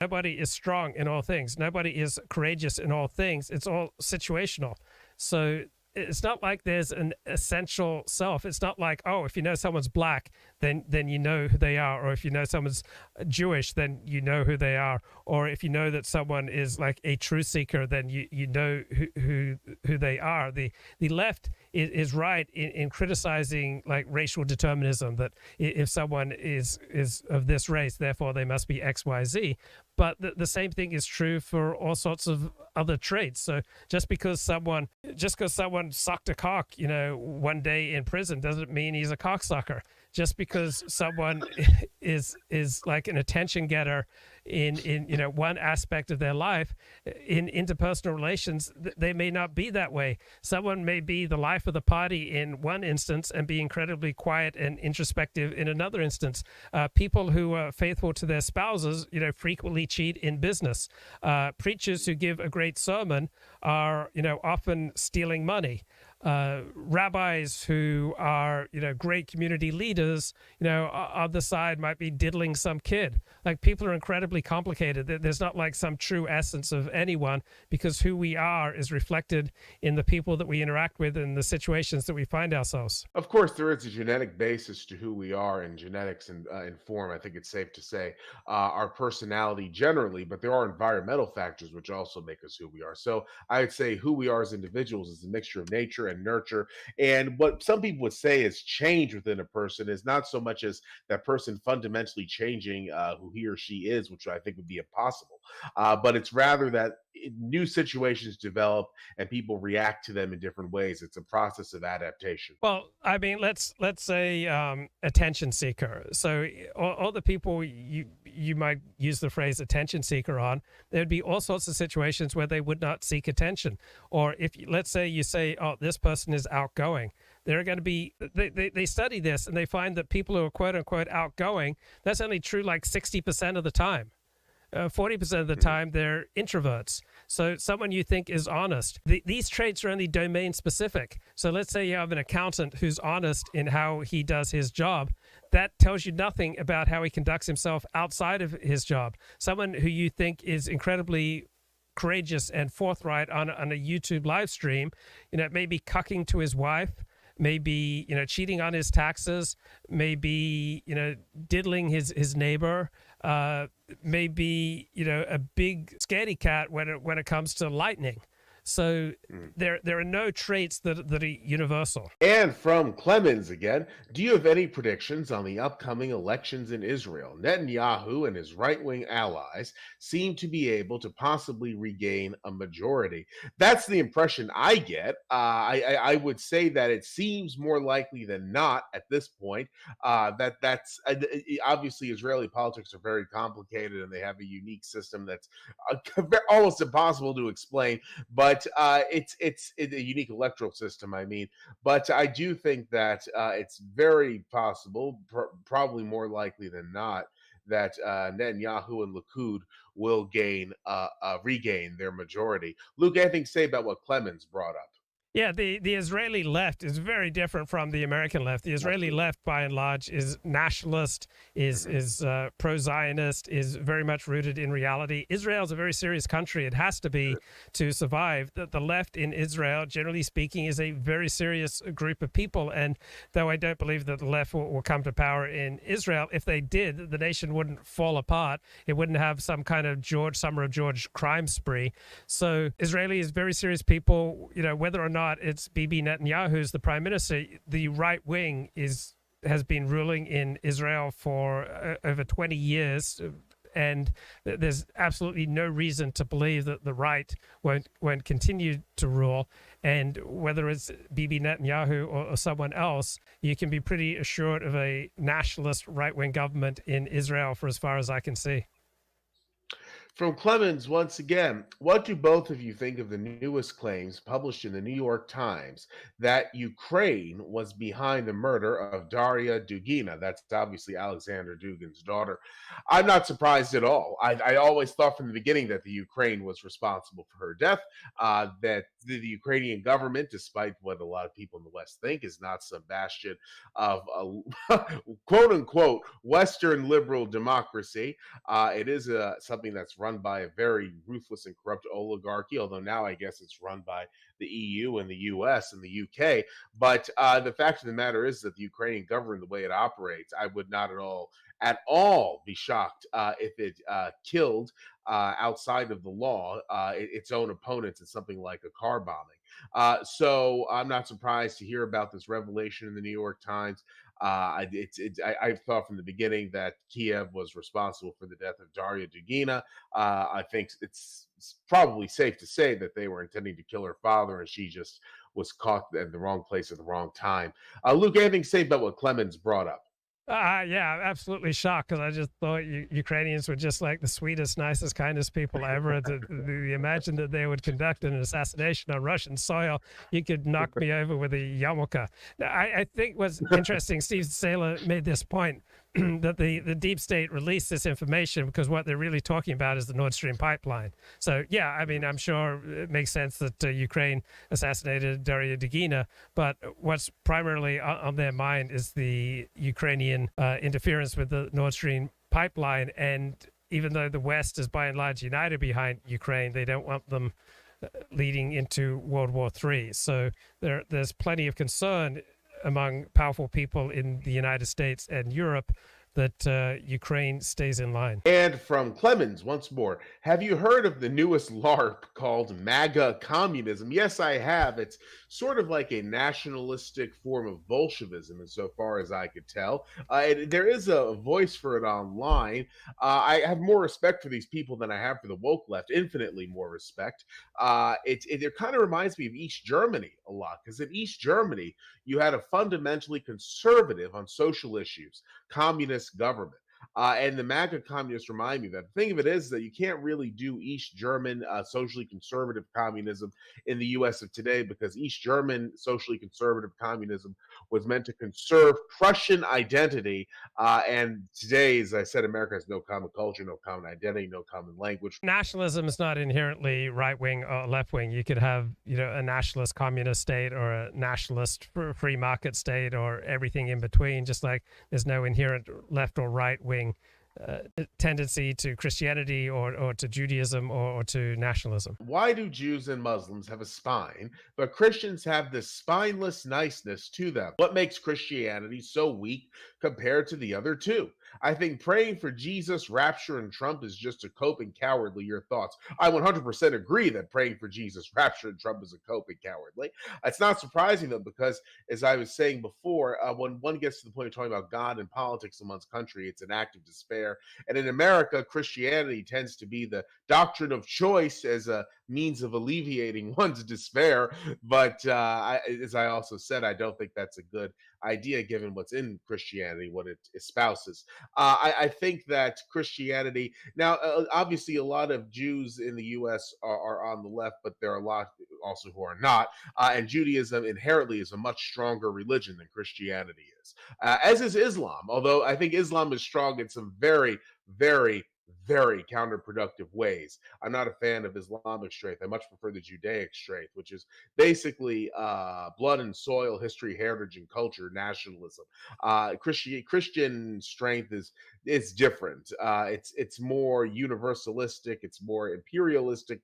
Nobody is strong in all things. Nobody is courageous in all things. It's all situational. So it's not like there's an essential self. It's not like, oh, if you know someone's black, then you know who they are, or if you know someone's Jewish, then you know who they are, or if you know that someone is like a truth seeker, then you know who they are. The left is right in criticizing like racial determinism, that if someone is of this race, therefore they must be X, Y, Z. But the same thing is true for all sorts of other traits. So just because someone sucked a cock, one day in prison, doesn't mean he's a cocksucker. Just because someone is like an attention getter in one aspect of their life, in interpersonal relations, they may not be that way. Someone may be the life of the party in one instance and be incredibly quiet and introspective in another instance. People who are faithful to their spouses, frequently cheat in business. Preachers who give a great sermon are, often stealing money. Rabbis who are, great community leaders, on the side might be diddling some kid. Like, people are incredibly complicated. There's not like some true essence of anyone, because who we are is reflected in the people that we interact with and the situations that we find ourselves. Of course, there is a genetic basis to who we are, and genetics and inform, I think it's safe to say, our personality generally, but there are environmental factors which also make us who we are. So I would say who we are as individuals is a mixture of nature and nurture. And what some people would say is change within a person is not so much as that person fundamentally changing who he or she is, which I think would be impossible, but it's rather that new situations develop and people react to them in different ways. It's a process of adaptation. Well, I mean, let's say attention seeker. So all the people you might use the phrase attention seeker on, there'd be all sorts of situations where they would not seek attention. Or if let's say you say, oh, this person is outgoing, they're going to be, they study this and they find that people who are quote unquote outgoing, that's only true like 60% of the time. 40% of the time, they're introverts. So someone you think is honest. These traits are only domain specific. So let's say you have an accountant who's honest in how he does his job. That tells you nothing about how he conducts himself outside of his job. Someone who you think is incredibly courageous and forthright on a YouTube live stream, maybe cucking to his wife, maybe cheating on his taxes, maybe diddling his neighbor, maybe a big scaredy cat when it comes to lightning. So there are no traits that are universal. And from Clemens again, do you have any predictions on the upcoming elections in Israel? Netanyahu and his right wing allies seem to be able to possibly regain a majority. That's the impression I get. I would say that it seems more likely than not at this point. That's obviously Israeli politics are very complicated and they have a unique system that's almost impossible to explain. But it's a unique electoral system, I mean. But I do think that it's very possible, probably more likely than not, that Netanyahu and Likud will regain their majority. Luke, anything to say about what Clemens brought up? Yeah, the Israeli left is very different from the American left. The Israeli Absolutely. left, by and large, is nationalist, is pro-Zionist, is very much rooted in reality. Israel is a very serious country. It has to be to survive. The left in Israel, generally speaking, is a very serious group of people. And though I don't believe that the left will come to power in Israel, if they did, the nation wouldn't fall apart. It wouldn't have some kind of Summer of George crime spree. So Israeli is very serious people, whether or not it's Bibi Netanyahu who's the prime minister, the right wing has been ruling in Israel for over 20 years, and there's absolutely no reason to believe that the right won't continue to rule. And whether it's Bibi Netanyahu or someone else, you can be pretty assured of a nationalist right-wing government in Israel for as far as I can see. From Clemens, once again, what do both of you think of the newest claims published in the New York Times that Ukraine was behind the murder of Daria Dugina? That's obviously Alexander Dugin's daughter. I'm not surprised at all. I always thought from the beginning that the Ukraine was responsible for her death, that the Ukrainian government, despite what a lot of people in the West think, is not some bastion of quote unquote Western liberal democracy. It is something that's run by a very ruthless and corrupt oligarchy, although now I guess it's run by the EU and the US and the UK. But the fact of the matter is that the Ukrainian government, the way it operates, I would not at all be shocked if it killed outside of the law its own opponents in something like a car bombing. So I'm not surprised to hear about this revelation in the New York Times. I thought from the beginning that Kiev was responsible for the death of Daria Dugina. I think it's probably safe to say that they were intending to kill her father, and she just was caught in the wrong place at the wrong time. Luke, anything to say about what Clemens brought up? Yeah, absolutely shocked because I just thought Ukrainians were just like the sweetest, nicest, kindest people ever. To imagine that they would conduct an assassination on Russian soil, you could knock me over with a yarmulke. I think what's interesting, Steve Saylor made this point that the deep state released this information because what they're really talking about is the Nord Stream pipeline. So, yeah, I mean, I'm sure it makes sense that Ukraine assassinated Daria Dugina, but what's primarily on their mind is the Ukrainian interference with the Nord Stream pipeline. And even though the West is by and large united behind Ukraine, they don't want them leading into World War III. So there's plenty of concern among powerful people in the United States and Europe that Ukraine stays in line. And from Clemens, once more, have you heard of the newest LARP called MAGA communism? Yes, I have. It's sort of like a nationalistic form of Bolshevism, as so far as I could tell. There is a voice for it online. I have more respect for these people than I have for the woke left, infinitely more respect. It kind of reminds me of East Germany a lot, because in East Germany, you had a fundamentally conservative on social issues communist government. And the MAGA communists remind me that the thing of it is that you can't really do East German socially conservative communism in the US of today because East German socially conservative communism was meant to conserve Prussian identity. And today, as I said, America has no common culture, no common identity, no common language. Nationalism is not inherently right wing or left wing. You could have, a nationalist communist state or a nationalist free market state or everything in between, just like there's no inherent left or right wing tendency to Christianity or to Judaism or to nationalism. Why do Jews and Muslims have a spine, but Christians have this spineless niceness to them? What makes Christianity so weak compared to the other two? I think praying for Jesus, rapture, and Trump is just a cope and cowardly. Your thoughts? I 100% agree that praying for Jesus, rapture, and Trump is a cope and cowardly. It's not surprising, though, because as I was saying before, when one gets to the point of talking about God and politics in one's country, it's an act of despair. And in America, Christianity tends to be the doctrine of choice as a means of alleviating one's despair. But as I also said, I don't think that's a good idea given what's in Christianity, what it espouses. I think that Christianity, now, obviously, a lot of Jews in the US are on the left, but there are a lot also who are not. And Judaism inherently is a much stronger religion than Christianity is, as is Islam, although I think Islam is strong in some very, very, very counterproductive ways. I'm not a fan of Islamic strength. I much prefer the Judaic strength, which is basically blood and soil, history, heritage, and culture nationalism. Christian strength is different. It's more universalistic. It's more imperialistic.